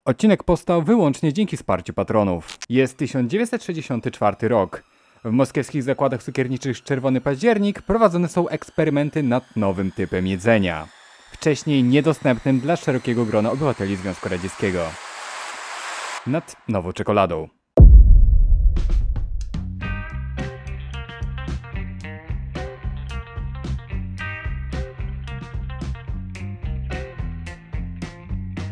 Odcinek powstał wyłącznie dzięki wsparciu patronów. Jest 1964 rok. W moskiewskich zakładach cukierniczych Czerwony Październik prowadzone są eksperymenty nad nowym typem jedzenia. Wcześniej niedostępnym dla szerokiego grona obywateli Związku Radzieckiego. Nad nową czekoladą.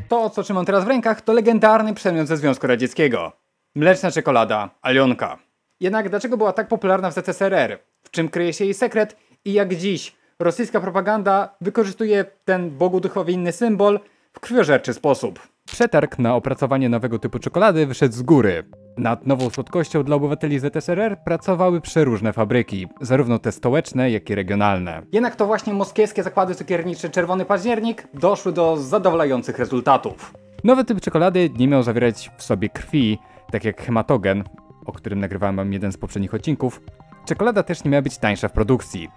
To, co trzymam teraz w rękach, to legendarny przedmiot ze Związku Radzieckiego. Mleczna czekolada Alionka. Jednak dlaczego była tak popularna w ZSRR? W czym kryje się jej sekret? I jak dziś rosyjska propaganda wykorzystuje ten boguduchowinny symbol w krwiożerczy sposób? Przetarg na opracowanie nowego typu czekolady wyszedł z góry. Nad nową słodkością dla obywateli ZSRR pracowały przeróżne fabryki, zarówno te stołeczne, jak i regionalne. Jednak to właśnie moskiewskie zakłady cukiernicze Czerwony Październik doszły do zadowalających rezultatów. Nowy typ czekolady nie miał zawierać w sobie krwi, tak jak hematogen, o którym nagrywałem wam jeden z poprzednich odcinków. Czekolada też nie miała być tańsza w produkcji.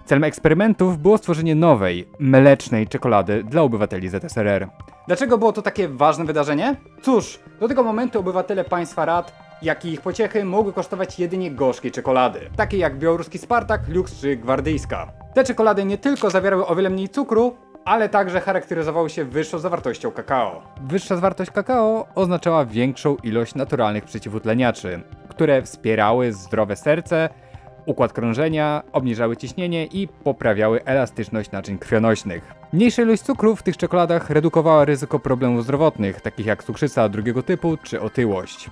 Celem eksperymentów było stworzenie nowej, mlecznej czekolady dla obywateli ZSRR. Dlaczego było to takie ważne wydarzenie? Cóż, do tego momentu obywatele państwa rad, jak i ich pociechy mogły kosztować jedynie gorzkie czekolady, takie jak białoruski Spartak, Lux czy Gwardyjska. Te czekolady nie tylko zawierały o wiele mniej cukru, ale także charakteryzowały się wyższą zawartością kakao. Wyższa zawartość kakao oznaczała większą ilość naturalnych przeciwutleniaczy, które wspierały zdrowe serce, układ krążenia, obniżały ciśnienie i poprawiały elastyczność naczyń krwionośnych. Mniejsza ilość cukru w tych czekoladach redukowała ryzyko problemów zdrowotnych, takich jak cukrzyca drugiego typu czy otyłość.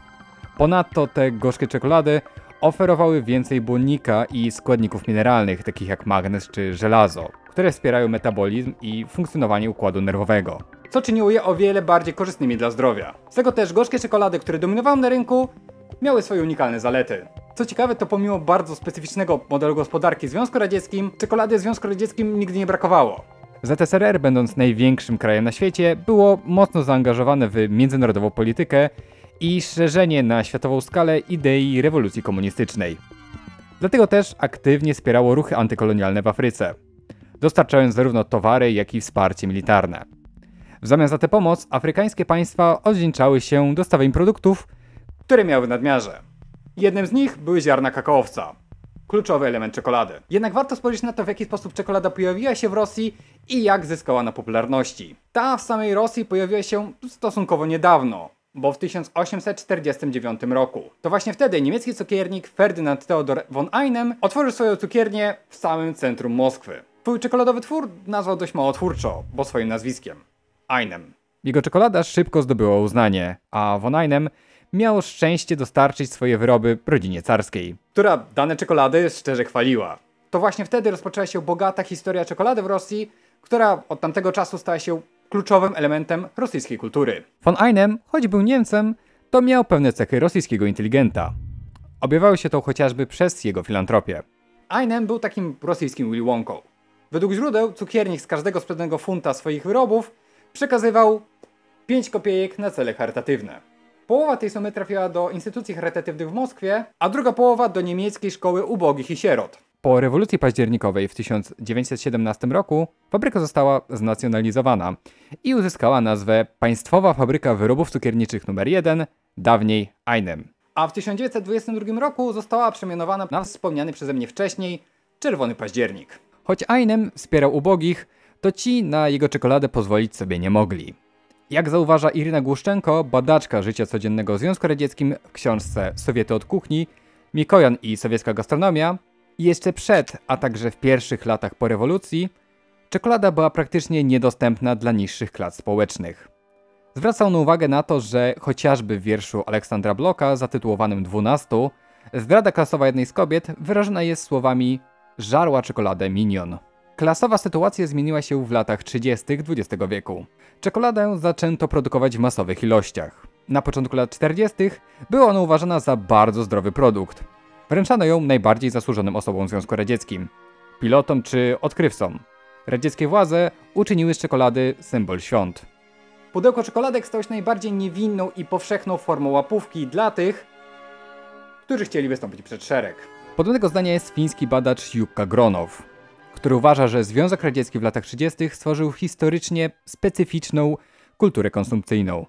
Ponadto te gorzkie czekolady oferowały więcej błonnika i składników mineralnych, takich jak magnez czy żelazo, które wspierają metabolizm i funkcjonowanie układu nerwowego, co czyniło je o wiele bardziej korzystnymi dla zdrowia. Z tego też gorzkie czekolady, które dominowały na rynku, miały swoje unikalne zalety. Co ciekawe, to pomimo bardzo specyficznego modelu gospodarki w Związku Radzieckim, czekolady w Związku Radzieckim nigdy nie brakowało. ZSRR, będąc największym krajem na świecie, było mocno zaangażowane w międzynarodową politykę i szerzenie na światową skalę idei rewolucji komunistycznej. Dlatego też aktywnie wspierało ruchy antykolonialne w Afryce, dostarczając zarówno towary, jak i wsparcie militarne. W zamian za tę pomoc afrykańskie państwa odwdzięczały się dostawami produktów, które miały w nadmiarze. Jednym z nich były ziarna kakaowca, kluczowy element czekolady. Jednak warto spojrzeć na to, w jaki sposób czekolada pojawiła się w Rosji i jak zyskała na popularności. Ta w samej Rosji pojawiła się stosunkowo niedawno, bo w 1849 roku. To właśnie wtedy niemiecki cukiernik Ferdynand Theodor von Einem otworzył swoją cukiernię w samym centrum Moskwy. Swój czekoladowy twór nazwał dość małotwórczo, bo swoim nazwiskiem – Einem. Jego czekolada szybko zdobyła uznanie, a von Einem miał szczęście dostarczyć swoje wyroby rodzinie carskiej, która dane czekolady szczerze chwaliła. To właśnie wtedy rozpoczęła się bogata historia czekolady w Rosji, która od tamtego czasu stała się kluczowym elementem rosyjskiej kultury. Von Einem, choć był Niemcem, to miał pewne cechy rosyjskiego inteligenta. Objawiało się to chociażby przez jego filantropię. Einem był takim rosyjskim Willy Wonką. Według źródeł cukiernik z każdego sprzedanego funta swoich wyrobów przekazywał 5 kopiejek na cele charytatywne. Połowa tej sumy trafiła do instytucji charytatywnych w Moskwie, a druga połowa do niemieckiej szkoły ubogich i sierot. Po rewolucji październikowej w 1917 roku fabryka została znacjonalizowana i uzyskała nazwę Państwowa Fabryka Wyrobów Cukierniczych nr 1, dawniej Einem. A w 1922 roku została przemianowana na wspomniany przeze mnie wcześniej Czerwony Październik. Choć Einem wspierał ubogich, to ci na jego czekoladę pozwolić sobie nie mogli. Jak zauważa Iryna Głuszczenko, badaczka życia codziennego w Związku Radzieckim w książce Sowiety od kuchni, Mikojan i sowiecka gastronomia, jeszcze przed, a także w pierwszych latach po rewolucji, czekolada była praktycznie niedostępna dla niższych klas społecznych. Zwraca on uwagę na to, że chociażby w wierszu Aleksandra Bloka zatytułowanym 12, zdrada klasowa jednej z kobiet wyrażona jest słowami „żarła czekoladę minion”. Klasowa sytuacja zmieniła się w latach 30. XX wieku. Czekoladę zaczęto produkować w masowych ilościach. Na początku lat 40. była ona uważana za bardzo zdrowy produkt. Wręczano ją najbardziej zasłużonym osobom w Związku Radzieckim, pilotom czy odkrywcom. Radzieckie władze uczyniły z czekolady symbol świąt. Pudełko czekoladek stało się najbardziej niewinną i powszechną formą łapówki dla tych, którzy chcieli wystąpić przed szereg. Podobnego zdania jest fiński badacz Jukka Gronow, który uważa, że Związek Radziecki w latach 30. stworzył historycznie specyficzną kulturę konsumpcyjną.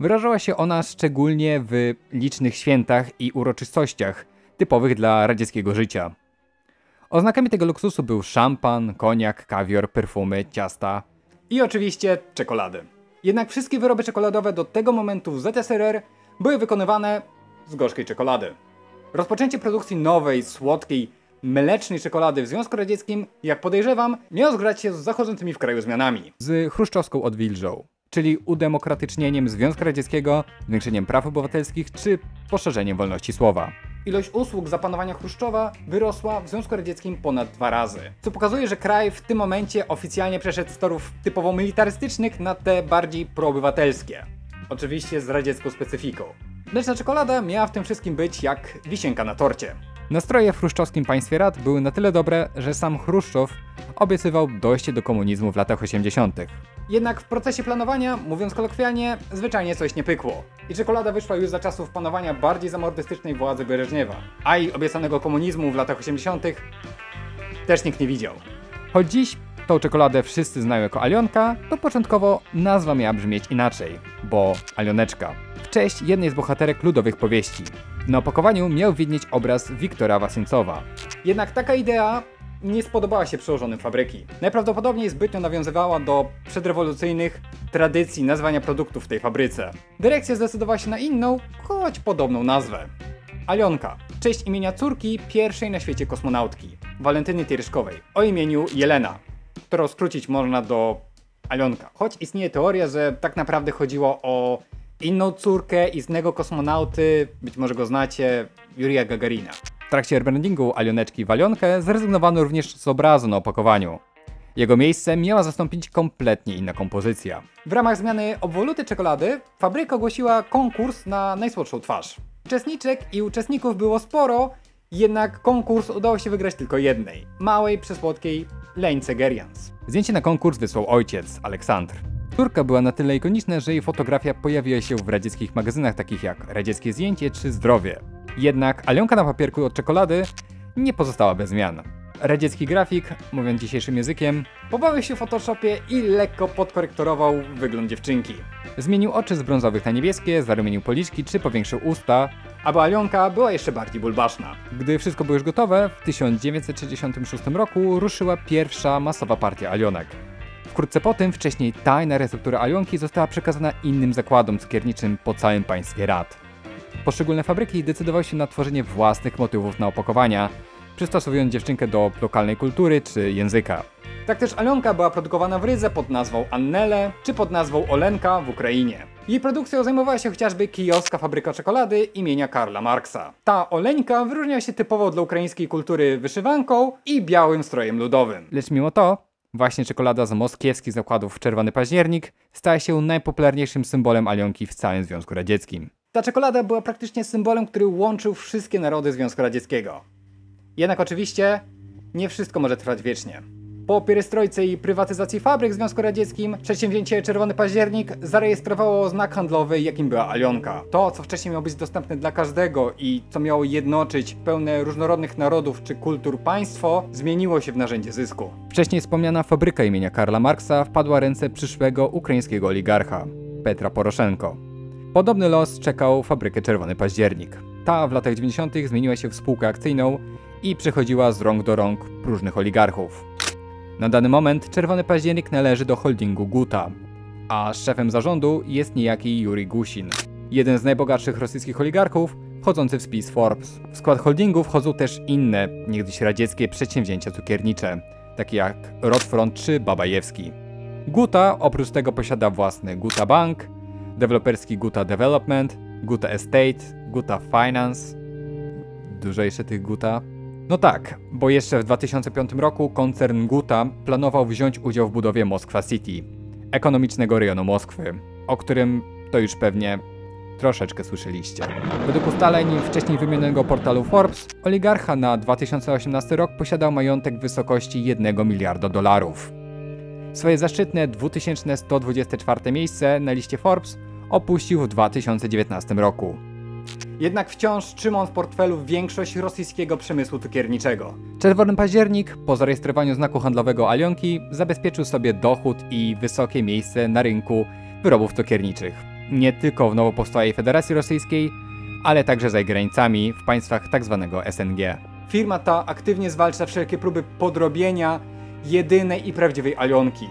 Wyrażała się ona szczególnie w licznych świętach i uroczystościach typowych dla radzieckiego życia. Oznakami tego luksusu był szampan, koniak, kawior, perfumy, ciasta i oczywiście czekolady. Jednak wszystkie wyroby czekoladowe do tego momentu w ZSRR były wykonywane z gorzkiej czekolady. Rozpoczęcie produkcji nowej, słodkiej, mlecznej czekolady w Związku Radzieckim, jak podejrzewam, miało zgrać się z zachodzącymi w kraju zmianami. Z chruszczowską odwilżą, czyli udemokratycznieniem Związku Radzieckiego, zwiększeniem praw obywatelskich czy poszerzeniem wolności słowa. Ilość usług za panowania Chruszczowa wyrosła w Związku Radzieckim ponad 2 razy, co pokazuje, że kraj w tym momencie oficjalnie przeszedł z torów typowo militarystycznych na te bardziej proobywatelskie. Oczywiście z radziecką specyfiką. Mleczna czekolada miała w tym wszystkim być jak wisienka na torcie. Nastroje w chruszczowskim państwie rad były na tyle dobre, że sam Chruszczow obiecywał dojście do komunizmu w latach 80. Jednak w procesie planowania, mówiąc kolokwialnie, zwyczajnie coś nie pykło. I czekolada wyszła już za czasów panowania bardziej zamordystycznej władzy Breżniewa. A i obiecanego komunizmu w latach 80. też nikt nie widział. Choć dziś tą czekoladę wszyscy znają jako Alionka, to początkowo nazwa miała brzmieć inaczej, bo Alioneczka. W cześć jednej z bohaterek ludowych powieści. Na opakowaniu miał widnieć obraz Wiktora Wasieńcowa. Jednak taka idea nie spodobała się przełożonym fabryki. Najprawdopodobniej zbytnio nawiązywała do przedrewolucyjnych tradycji nazywania produktów w tej fabryce. Dyrekcja zdecydowała się na inną, choć podobną nazwę. Alionka. W cześć imienia córki pierwszej na świecie kosmonautki, Walentyny Tieryszkowej, o imieniu Jelena, którą skrócić można do Alionka. Choć istnieje teoria, że tak naprawdę chodziło o inną córkę istnego kosmonauty, być może go znacie, Jurija Gagarina. W trakcie rebrandingu Alioneczki w Alionkę zrezygnowano również z obrazu na opakowaniu. Jego miejsce miała zastąpić kompletnie inna kompozycja. W ramach zmiany obwoluty czekolady fabryka ogłosiła konkurs na najsłodszą twarz. Uczestniczek i uczestników było sporo, jednak konkurs udało się wygrać tylko jednej, małej, przesłodkiej Leńce Gerians. Zdjęcie na konkurs wysłał ojciec, Aleksandr. Córka była na tyle ikoniczna, że jej fotografia pojawiła się w radzieckich magazynach takich jak Radzieckie Zdjęcie czy Zdrowie. Jednak Alionka na papierku od czekolady nie pozostała bez zmian. Radziecki grafik, mówiąc dzisiejszym językiem, pobawił się w Photoshopie i lekko podkorektorował wygląd dziewczynki. Zmienił oczy z brązowych na niebieskie, zarumienił policzki czy powiększył usta, aby Alionka była jeszcze bardziej bulbaszna. Gdy wszystko było już gotowe, w 1966 roku ruszyła pierwsza masowa partia Alionek. Wkrótce po tym wcześniej tajna receptura Alionki została przekazana innym zakładom cukierniczym po całym państwie rad. Poszczególne fabryki decydowały się na tworzenie własnych motywów na opakowania, przystosowując dziewczynkę do lokalnej kultury czy języka. Tak też Alionka była produkowana w Rydze pod nazwą Annele czy pod nazwą Olenka w Ukrainie. Jej produkcją zajmowała się chociażby kijowska fabryka czekolady imienia Karla Marksa. Ta Oleńka wyróżniała się typowo dla ukraińskiej kultury wyszywanką i białym strojem ludowym. Lecz mimo to właśnie czekolada z moskiewskich zakładów Czerwony Październik stała się najpopularniejszym symbolem Alionki w całym Związku Radzieckim. Ta czekolada była praktycznie symbolem, który łączył wszystkie narody Związku Radzieckiego. Jednak oczywiście nie wszystko może trwać wiecznie. Po pierestrojce i prywatyzacji fabryk w Związku Radzieckim przedsięwzięcie Czerwony Październik zarejestrowało znak handlowy, jakim była Alionka. To, co wcześniej miało być dostępne dla każdego i co miało jednoczyć pełne różnorodnych narodów czy kultur państwo, zmieniło się w narzędzie zysku. Wcześniej wspomniana fabryka imienia Karla Marksa wpadła w ręce przyszłego ukraińskiego oligarcha, Petra Poroszenko. Podobny los czekał fabrykę Czerwony Październik. Ta w latach 90. zmieniła się w spółkę akcyjną i przechodziła z rąk do rąk różnych oligarchów. Na dany moment Czerwony Październik należy do holdingu Guta, a szefem zarządu jest niejaki Jurij Gusin, jeden z najbogatszych rosyjskich oligarchów wchodzący w spis Forbes. W skład holdingu wchodzą też inne, niegdyś radzieckie przedsięwzięcia cukiernicze, takie jak Rotfront czy Babajewski. Guta oprócz tego posiada własny Guta Bank, deweloperski Guta Development, Guta Estate, Guta Finance. Dużo jeszcze tych Guta. No tak, bo jeszcze w 2005 roku koncern Guta planował wziąć udział w budowie Moskwa City, ekonomicznego rejonu Moskwy, o którym to już pewnie troszeczkę słyszeliście. Według ustaleń wcześniej wymienionego portalu Forbes, oligarcha na 2018 rok posiadał majątek w wysokości $1 miliarda. Swoje zaszczytne 2124 miejsce na liście Forbes opuścił w 2019 roku. Jednak wciąż trzymał w portfelu większość rosyjskiego przemysłu cukierniczego. Czerwony Październik, po zarejestrowaniu znaku handlowego Alionki, zabezpieczył sobie dochód i wysokie miejsce na rynku wyrobów cukierniczych. nie tylko w nowo powstałej Federacji Rosyjskiej, ale także za jej granicami w państwach tzw. SNG. Firma ta aktywnie zwalcza wszelkie próby podrobienia jedynej i prawdziwej Alionki.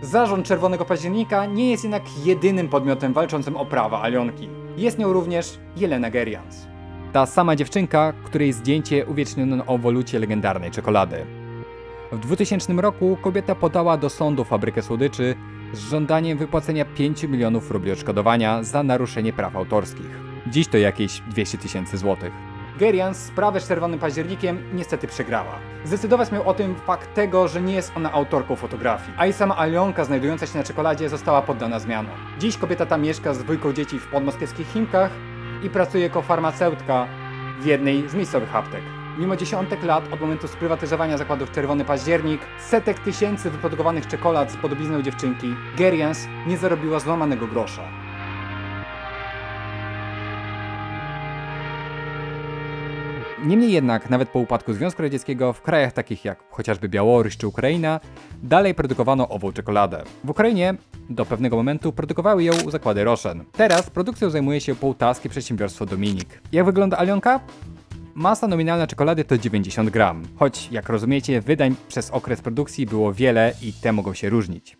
Zarząd Czerwonego Października nie jest jednak jedynym podmiotem walczącym o prawa Alionki. Jest nią również Jelena Gerians. Ta sama dziewczynka, której zdjęcie uwieczniono na obwolucie legendarnej czekolady. W 2000 roku kobieta podała do sądu fabrykę słodyczy z żądaniem wypłacenia 5 milionów rubli odszkodowania za naruszenie praw autorskich. Dziś to jakieś 200 000 złotych. Gerians sprawę z Czerwonym Październikiem niestety przegrała. Zdecydować miał o tym fakt tego, że nie jest ona autorką fotografii, a i sama Alionka znajdująca się na czekoladzie została poddana zmianom. Dziś kobieta ta mieszka z dwójką dzieci w podmoskiewskich Chimkach i pracuje jako farmaceutka w jednej z miejscowych aptek. Mimo dziesiątek lat od momentu sprywatyzowania zakładów Czerwony Październik, setek tysięcy wyprodukowanych czekolad z podobizną dziewczynki, Gerians nie zarobiła złamanego grosza. Niemniej jednak, nawet po upadku Związku Radzieckiego, w krajach takich jak chociażby Białoruś czy Ukraina, dalej produkowano ową czekoladę. W Ukrainie do pewnego momentu produkowały ją zakłady Rosen. Teraz produkcją zajmuje się połtaskie przedsiębiorstwo Dominik. Jak wygląda Alionka? Masa nominalna czekolady to 90 gram, choć jak rozumiecie, wydań przez okres produkcji było wiele i te mogą się różnić.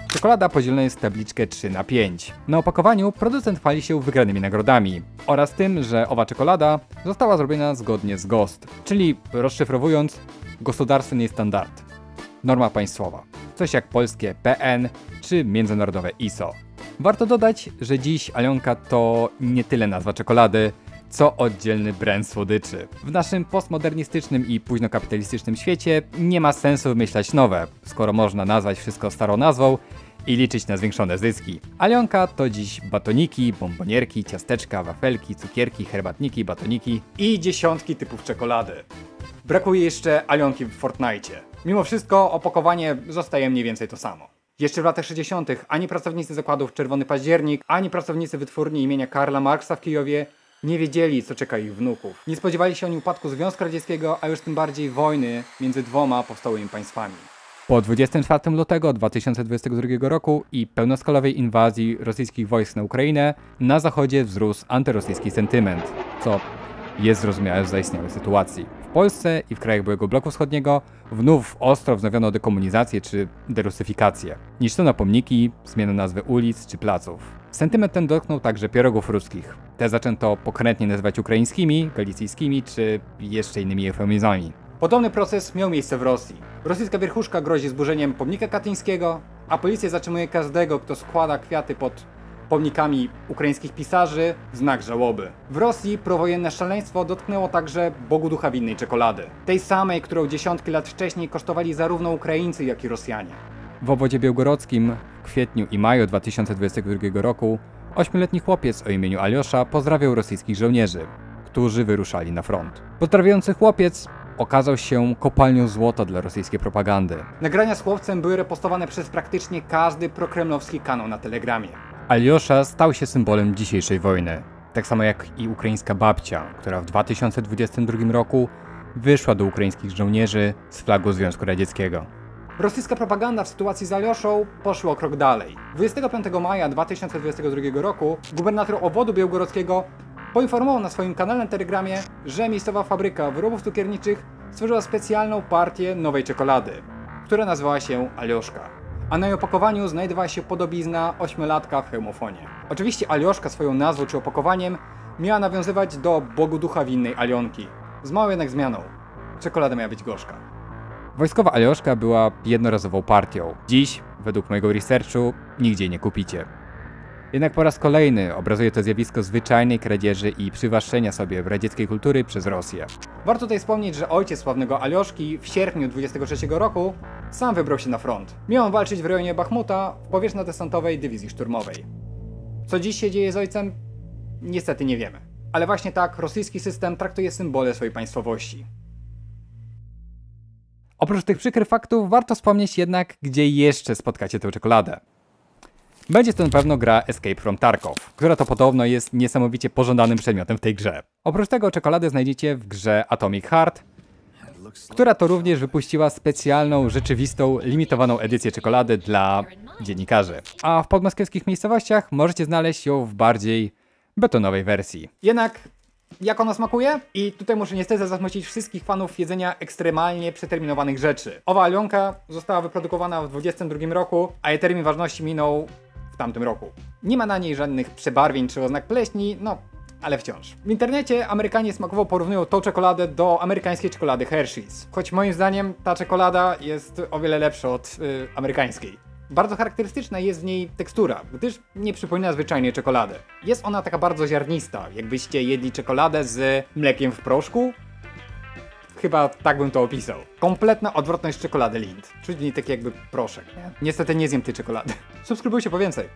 Czekolada podzielona jest w tabliczkę 3/5. Na opakowaniu producent chwali się wygranymi nagrodami oraz tym, że owa czekolada została zrobiona zgodnie z GOST, czyli rozszyfrowując, gospodarstwny standard. Norma państwowa. Coś jak polskie PN czy międzynarodowe ISO. Warto dodać, że dziś Alionka to nie tyle nazwa czekolady, co oddzielny brand słodyczy. W naszym postmodernistycznym i późnokapitalistycznym świecie nie ma sensu wymyślać nowe, skoro można nazwać wszystko starą nazwą i liczyć na zwiększone zyski. Alionka to dziś batoniki, bombonierki, ciasteczka, wafelki, cukierki, herbatniki, batoniki i dziesiątki typów czekolady. Brakuje jeszcze Alionki w Fortnite. Mimo wszystko opakowanie zostaje mniej więcej to samo. Jeszcze w latach 60. ani pracownicy zakładów Czerwony Październik, ani pracownicy wytwórni imienia Karla Marksa w Kijowie nie wiedzieli, co czeka ich wnuków. Nie spodziewali się oni upadku Związku Radzieckiego, a już tym bardziej wojny między dwoma powstałymi państwami. Po 24 lutego 2022 roku i pełnoskalowej inwazji rosyjskich wojsk na Ukrainę, na zachodzie wzrósł antyrosyjski sentyment, co jest zrozumiałe w zaistniałej sytuacji. W Polsce i w krajach byłego bloku wschodniego znów ostro wznowiono dekomunizację czy derusyfikację. Niszczono pomniki, zmieniono nazwy ulic czy placów. Sentyment ten dotknął także pierogów ruskich. Te zaczęto pokrętnie nazywać ukraińskimi, galicyjskimi czy jeszcze innymi eufemizmami. Podobny proces miał miejsce w Rosji. Rosyjska wierchuszka grozi zburzeniem pomnika katyńskiego, a policja zatrzymuje każdego, kto składa kwiaty pod pomnikami ukraińskich pisarzy w znak żałoby. W Rosji prowojenne szaleństwo dotknęło także Bogu Ducha winnej czekolady. Tej samej, którą dziesiątki lat wcześniej kosztowali zarówno Ukraińcy, jak i Rosjanie. W obwodzie białgorodzkim w kwietniu i maju 2022 roku 8-letni chłopiec o imieniu Aliosza pozdrawiał rosyjskich żołnierzy, którzy wyruszali na front. Pozdrawiający chłopiec okazał się kopalnią złota dla rosyjskiej propagandy. Nagrania z chłopcem były repostowane przez praktycznie każdy prokremlowski kanał na Telegramie. Aliosza stał się symbolem dzisiejszej wojny. Tak samo jak i ukraińska babcia, która w 2022 roku wyszła do ukraińskich żołnierzy z flagą Związku Radzieckiego. Rosyjska propaganda w sytuacji z Alioszą poszła o krok dalej. 25 maja 2022 roku gubernator obwodu białgorodzkiego poinformował na swoim kanale na Telegramie, że miejscowa fabryka wyrobów cukierniczych stworzyła specjalną partię nowej czekolady, która nazywała się Alioszka. A na jej opakowaniu znajdowała się podobizna 8-latka w hełmofonie. Oczywiście Alioszka swoją nazwą czy opakowaniem miała nawiązywać do Bogu Ducha winnej Alionki. Z małą jednak zmianą. Czekolada miała być gorzka. Wojskowa Alioszka była jednorazową partią. Dziś, według mojego researchu, nigdzie nie kupicie. Jednak po raz kolejny obrazuje to zjawisko zwyczajnej kradzieży i przywłaszczenia sobie radzieckiej kultury przez Rosję. Warto tutaj wspomnieć, że ojciec sławnego Alioszki w sierpniu 23 roku sam wybrał się na front. Miał on walczyć w rejonie Bachmuta w powietrzno-desantowej dywizji szturmowej. Co dziś się dzieje z ojcem? Niestety nie wiemy. Ale właśnie tak rosyjski system traktuje symbole swojej państwowości. Oprócz tych przykrych faktów warto wspomnieć jednak, gdzie jeszcze spotkacie tę czekoladę. Będzie to na pewno gra Escape from Tarkov, która to podobno jest niesamowicie pożądanym przedmiotem w tej grze. Oprócz tego czekoladę znajdziecie w grze Atomic Heart która to również wypuściła specjalną, rzeczywistą, limitowaną edycję czekolady dla dziennikarzy. A w podmoskiewskich miejscowościach możecie znaleźć ją w bardziej betonowej wersji. Jednak jak ona smakuje? I tutaj muszę niestety zasmucić wszystkich fanów jedzenia ekstremalnie przeterminowanych rzeczy. Owa Alionka została wyprodukowana w 2022 roku, a jej termin ważności minął w tamtym roku. Nie ma na niej żadnych przebarwień czy oznak pleśni, no ale wciąż. W internecie Amerykanie smakowo porównują tą czekoladę do amerykańskiej czekolady Hershey's. Choć moim zdaniem ta czekolada jest o wiele lepsza od amerykańskiej. Bardzo charakterystyczna jest w niej tekstura, gdyż nie przypomina zwyczajnej czekolady. Jest ona taka bardzo ziarnista, jakbyście jedli czekoladę z mlekiem w proszku. Chyba tak bym to opisał. Kompletna odwrotność czekolady Lindt. Czuć w niej taki jakby proszek, nie? Niestety nie zjem tej czekolady. Subskrybujcie po więcej.